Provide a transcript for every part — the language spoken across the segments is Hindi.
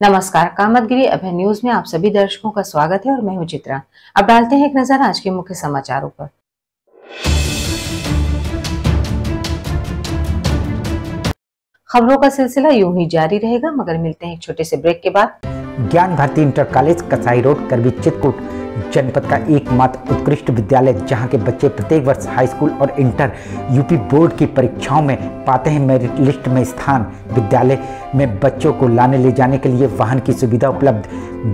नमस्कार, कामतगिरी अभय न्यूज में आप सभी दर्शकों का स्वागत है और मैं हूं चित्रा। अब डालते हैं एक नजर आज के मुख्य समाचारों पर। खबरों का सिलसिला यूं ही जारी रहेगा, मगर मिलते हैं एक छोटे से ब्रेक के बाद। ज्ञान Bharti inter college Kasai road Karvi Chitrakoot जनपद का एकमात्र उत्कृष्ट विद्यालय, जहां के बच्चे प्रत्येक वर्ष हाई स्कूल और इंटर यूपी बोर्ड की परीक्षाओं में पाते हैं मेरिट लिस्ट में स्थान। विद्यालय में बच्चों को लाने ले जाने के लिए वाहन की सुविधा उपलब्ध,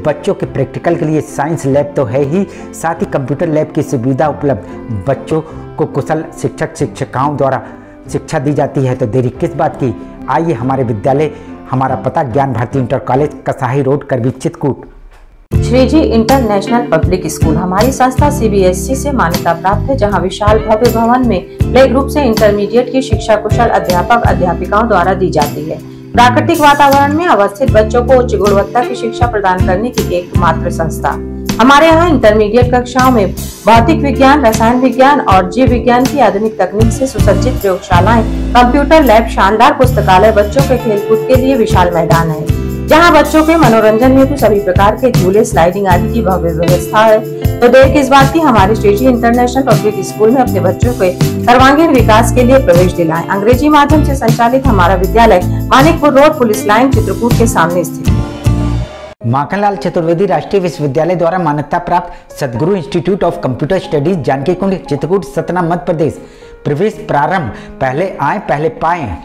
बच्चों के प्रैक्टिकल के लिए साइंस लैब तो है ही, साथ ही कंप्यूटर लैब की सुविधा उपलब्ध। बच्चों को कुशल शिक्षक शिक्षिकाओं द्वारा शिक्षा दी जाती है, तो देरी किस बात की। आइए हमारे विद्यालय, हमारा पता Gyan Bharti inter college Kasai road Karvi Chitrakoot. Shriji international public school हमारी संस्था सीबीएसई से मान्यता प्राप्त है, जहां विशाल भव्य भवन में प्ले ग्रुप से इंटरमीडिएट की शिक्षा कुशल अध्यापक अध्यापिकाओं द्वारा दी जाती है। प्राकृतिक वातावरण में अवस्थित बच्चों को उच्च गुणवत्ता की शिक्षा प्रदान करने की एकमात्र संस्था। हमारे यहाँ इंटरमीडिएट कक्षाओं में भौतिक विज्ञान, रसायन विज्ञान और जीव विज्ञान की आधुनिक तकनीक से सुसज्जित प्रयोगशालाएं, कंप्यूटर लैब, शानदार पुस्तकालय, बच्चों के खेलकूद के लिए विशाल मैदान है, जहां बच्चों के मनोरंजन हेतु सभी प्रकार के झूले, स्लाइडिंग आदि की भव्य व्यवस्था है। तो देर किस बात की, हमारे श्रीजी इंटरनेशनल पब्लिक स्कूल में अपने बच्चों के सर्वांगीण विकास के लिए प्रवेश दिलाएं। अंग्रेजी माध्यम से संचालित हमारा विद्यालय Manikpur road, police line, Chitrakoot के सामने स्थित। माखनलाल चतुर्वेदी राष्ट्रीय विश्वविद्यालय द्वारा मान्यता प्राप्त Sadguru Institute of Computer Studies Janaki Kund Chitrakoot Satna Madhya Pradesh. प्रवेश प्रारंभ, पहले आए पहले पाए।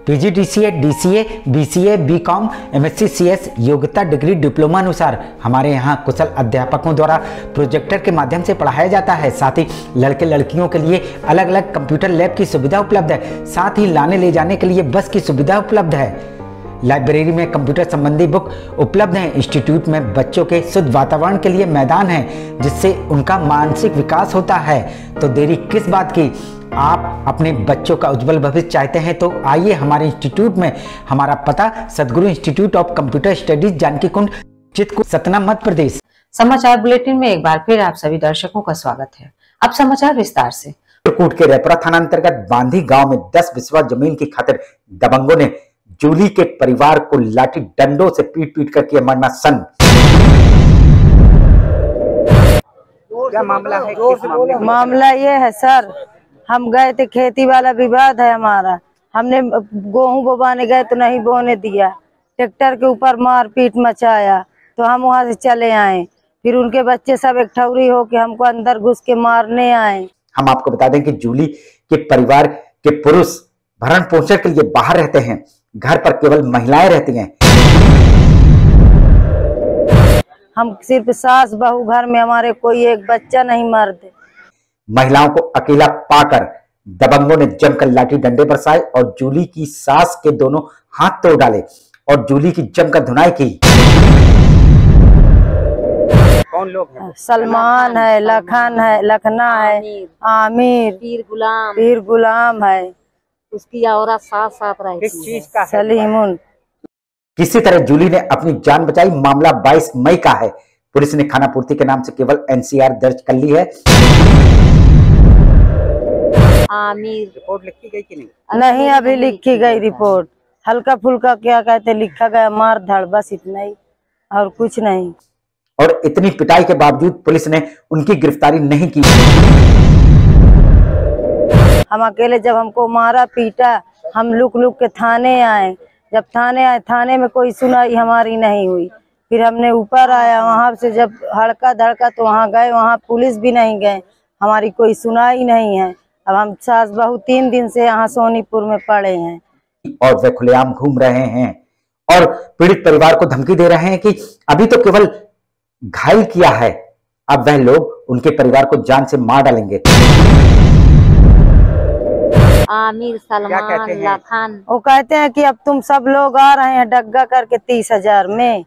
PGDCA, DCA, BCA, BCom, MSc, CS योग्यता डिग्री डिप्लोमा अनुसार हमारे यहाँ कुशल अध्यापकों द्वारा प्रोजेक्टर के माध्यम से पढ़ाया जाता है। साथ ही लड़के लड़कियों के लिए अलग अलग कंप्यूटर लैब की सुविधा उपलब्ध है। साथ ही लाने ले जाने के लिए बस की सुविधा उपलब्ध है। लाइब्रेरी में कंप्यूटर संबंधी बुक उपलब्ध हैं। इंस्टीट्यूट में बच्चों के शुद्ध वातावरण के लिए मैदान है, जिससे उनका मानसिक विकास होता है। तो देरी किस बात की, आप अपने बच्चों का उज्जवल भविष्य चाहते हैं तो आइए हमारे इंस्टीट्यूट में। हमारा पता Sadguru Institute of Computer Studies Janaki Kund Chitrakoot Satna Madhya Pradesh. समाचार बुलेटिन में एक बार फिर आप सभी दर्शकों का स्वागत है। अब समाचार विस्तार से। चित्रकूट के रेपरा थाना अंतर्गत बांधी गाँव में 10 बिस्वा जमीन की खातिर दबंगों ने जूली के परिवार को लाठी डंडों से पीट पीट कर किया मरना सन। क्या मामला है? मामला ये है सर, हम गए थे, खेती वाला विवाद है हमारा। हमने गेहूं बोवाने गए तो नहीं बोने दिया, ट्रैक्टर के ऊपर मारपीट मचाया, तो हम वहां से चले आए। फिर उनके बच्चे सब एक ठौरी हो के हमको अंदर घुस के मारने आए। हम आपको बता दें कि जूली के परिवार के पुरुष भरण पोषण के लिए बाहर रहते हैं, घर पर केवल महिलाएं रहती हैं। हम सिर्फ सास बहू घर में, हमारे कोई एक बच्चा नहीं मर्द। महिलाओं को अकेला पाकर दबंगों ने जमकर लाठी डंडे बरसाए और जूली की सास के दोनों हाथ तोड़ डाले और जूली की जमकर धुनाई की। कौन लोग हैं? सलमान है, लखन है, लखना है, आमिर, पीर गुलाम है, उसकी औरत साथ रहती है। किस चीज का? सलीमुन। किसी तरह जूली ने अपनी जान बचाई। मामला 22 मई का है। पुलिस ने खाना पूर्ति के नाम से केवल एनसीआर दर्ज कर ली है। आमिर रिपोर्ट लिखी गई कि नहीं, अभी लिखी गई रिपोर्ट। हल्का फुल्का क्या कहते लिखा गया, मार धाड़, बस इतना ही और कुछ नहीं। और इतनी पिटाई के बावजूद पुलिस ने उनकी गिरफ्तारी नहीं की। हम अकेले, जब हमको मारा पीटा, हम लुक लुक के थाने आए। जब थाने आए, थाने में कोई सुनाई हमारी नहीं हुई। फिर हमने ऊपर आया, वहां से जब हड़का धड़का तो वहां गए, वहां पुलिस भी नहीं गए, हमारी कोई सुनाई नहीं है। अब हम सास बहू 3 दिन से यहाँ सोनीपुर में पड़े हैं और वे खुलेआम घूम रहे हैं और पीड़ित परिवार को धमकी दे रहे हैं कि अभी तो केवल घायल किया है, अब वह लोग उनके परिवार को जान से मार डालेंगे। आमिर, सलमान, लखन, वो कहते हैं कि अब तुम सब लोग आ रहे हैं डग्गा करके 30,000 में,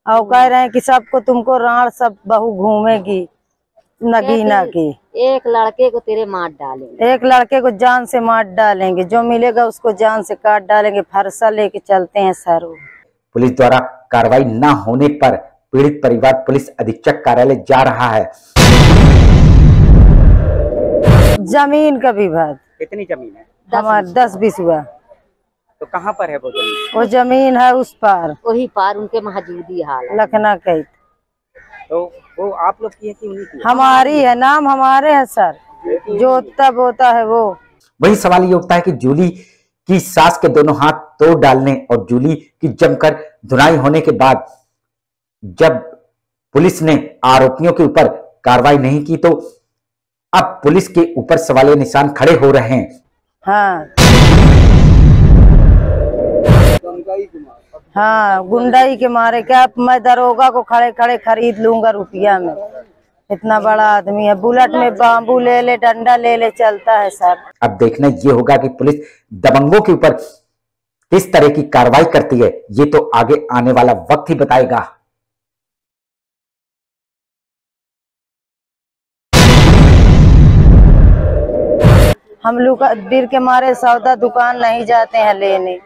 और कह रहे हैं कि सबको तुमको राण सब बहू घूमेगी नगीना की। एक लड़के को तेरे मार डालेंगे, एक लड़के को जान से मार डालेंगे, जो मिलेगा उसको जान से काट डालेंगे। फरसा लेके चलते हैं सर। पुलिस द्वारा कार्रवाई न होने पर पीड़ित परिवार पुलिस अधीक्षक कार्यालय जा रहा है। जमीन का विवाद। कितनी जमीन है? हमारे 10 बिस्वा। तो कहाँ पर है वो जमीन? वो जमीन है उस पार, वही पार उनके मौजूदी हाल है। लखना कई। तो वो आप लोग की है कि उन्हीं की? हमारी है, नाम हमारे है सर, जो तब होता है वो। वही सवाल ये उठता है कि जूली की सास के दोनों हाथ तोड़ डालने और जूली की जमकर धुनाई होने के बाद जब पुलिस ने आरोपियों के ऊपर कार्रवाई नहीं की तो अब पुलिस के ऊपर सवालिया निशान खड़े हो रहे हैं। हाँ हाँ, गुंडाई के मारे क्या मैं दरोगा को खड़े खड़े खरीद लूंगा रुपया में। इतना बड़ा आदमी है, बुलेट में बांबू ले ले, डंडा ले ले, चलता है सर। अब देखना ये होगा कि पुलिस दबंगों के ऊपर किस तरह की कार्रवाई करती है, ये तो आगे आने वाला वक्त ही बताएगा। हम लोग डर के मारे सौदा दुकान नहीं जाते हैं लेने।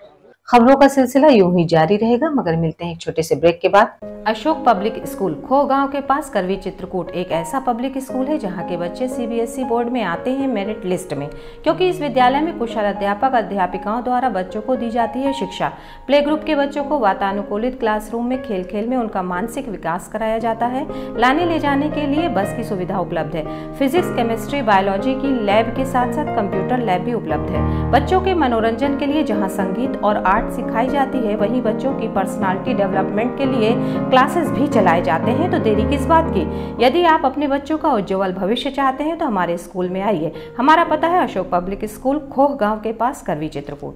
खबरों का सिलसिला यूं ही जारी रहेगा, मगर मिलते हैं एक छोटे से ब्रेक के बाद। अशोक पब्लिक स्कूल खो गांव के पास करवी चित्रकूट एक ऐसा पब्लिक स्कूल है जहां के बच्चे सीबीएसई बोर्ड में आते हैं मेरिट लिस्ट में, क्योंकि इस विद्यालय में कुशल अध्यापक अध्यापिकाओं द्वारा बच्चों को दी जाती है शिक्षा। प्ले ग्रुप के बच्चों को वातानुकूलित क्लासरूम में खेल खेल में उनका मानसिक विकास कराया जाता है। लाने ले जाने के लिए बस की सुविधा उपलब्ध है। फिजिक्स, केमिस्ट्री, बायोलॉजी की लैब के साथ साथ कंप्यूटर लैब भी उपलब्ध है। बच्चों के मनोरंजन के लिए जहाँ संगीत और आर्ट सिखाई जाती है, वहीं बच्चों की पर्सनालिटी डेवलपमेंट के लिए क्लासेस भी चलाए जाते हैं। तो देरी किस बात की? यदि आप अपने बच्चों का उज्जवल भविष्य चाहते हैं तो हमारे स्कूल में आइए। हमारा पता है अशोक पब्लिक स्कूल, खोह गांव के पास, करवी चित्रकूट।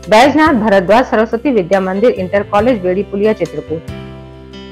बैजनाथ भारद्वाज सरस्वती विद्या मंदिर इंटर कॉलेज, बेड़ी पुलिया, चित्रकूट।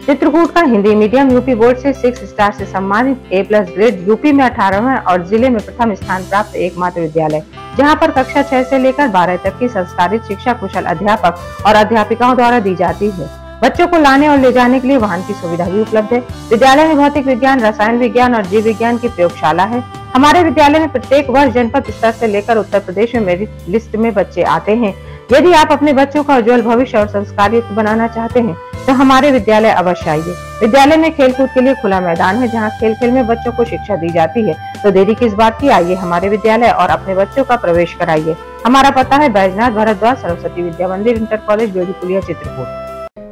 चित्रकूट का हिंदी मीडियम यूपी बोर्ड से 6 स्टार से सम्मानित A+ ग्रेड, यूपी में 18वां और जिले में प्रथम स्थान प्राप्त एकमात्र विद्यालय, जहां पर कक्षा 6 से लेकर 12 तक की संस्कारित शिक्षा कुशल अध्यापक और अध्यापिकाओं द्वारा दी जाती है। बच्चों को लाने और ले जाने के लिए वाहन की सुविधा भी उपलब्ध है। विद्यालय में भौतिक विज्ञान, रसायन विज्ञान और जीव विज्ञान की प्रयोगशाला है। हमारे विद्यालय में प्रत्येक वर्ष जनपद स्तर से लेकर उत्तर प्रदेश में मेरिट लिस्ट में बच्चे आते हैं। यदि आप अपने बच्चों का उज्जवल भविष्य और संस्कारित बनाना चाहते हैं तो हमारे विद्यालय अवश्य आइए। विद्यालय में खेलकूद के लिए खुला मैदान है, जहां खेल खेल में बच्चों को शिक्षा दी जाती है। तो देरी किस बात की? आइए हमारे विद्यालय और अपने बच्चों का प्रवेश कराइए। हमारा पता है बैजनाथ भारद्वाज सरस्वती विद्या मंदिर इंटर कॉलेज, बेड़ी पुलिया, चित्रकूट।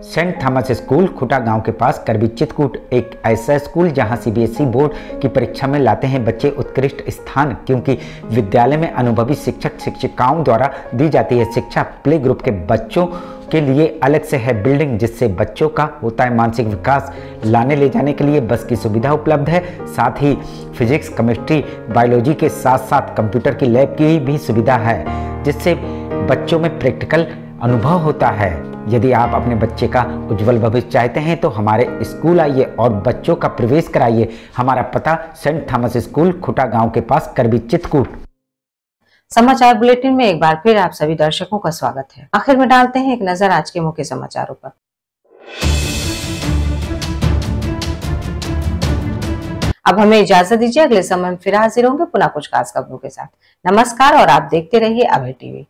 सेंट थॉमस स्कूल खुटा गांव के पास, करवी चित्रकूट एक ऐसा स्कूल जहां सीबीएसई बोर्ड की परीक्षा में लाते हैं बच्चे उत्कृष्ट स्थान, क्योंकि विद्यालय में अनुभवी शिक्षक शिक्षिकाओं द्वारा दी जाती है शिक्षा। प्ले ग्रुप के बच्चों के लिए अलग से है बिल्डिंग, जिससे बच्चों का होता है मानसिक विकास। लाने ले जाने के लिए बस की सुविधा उपलब्ध है। साथ ही फिजिक्स, केमिस्ट्री, बायोलॉजी के साथ साथ कंप्यूटर की लैब की भी सुविधा है, जिससे बच्चों में प्रैक्टिकल अनुभव होता है। यदि आप अपने बच्चे का उज्जवल भविष्य चाहते हैं तो हमारे स्कूल आइए और बच्चों का प्रवेश कराइए। हमारा पता सेंट थॉमस स्कूल, खुटा गांव के पास, करवी चित्रकूट। समाचार बुलेटिन में एक बार फिर आप सभी दर्शकों का स्वागत है। आखिर में डालते हैं एक नजर आज के मुख्य समाचारों पर। अब हमें इजाजत दीजिए, अगले समय में फिर हाजिर होंगे पुनः कुछ खास खबरों के साथ। नमस्कार और आप देखते रहिए अभय टीवी।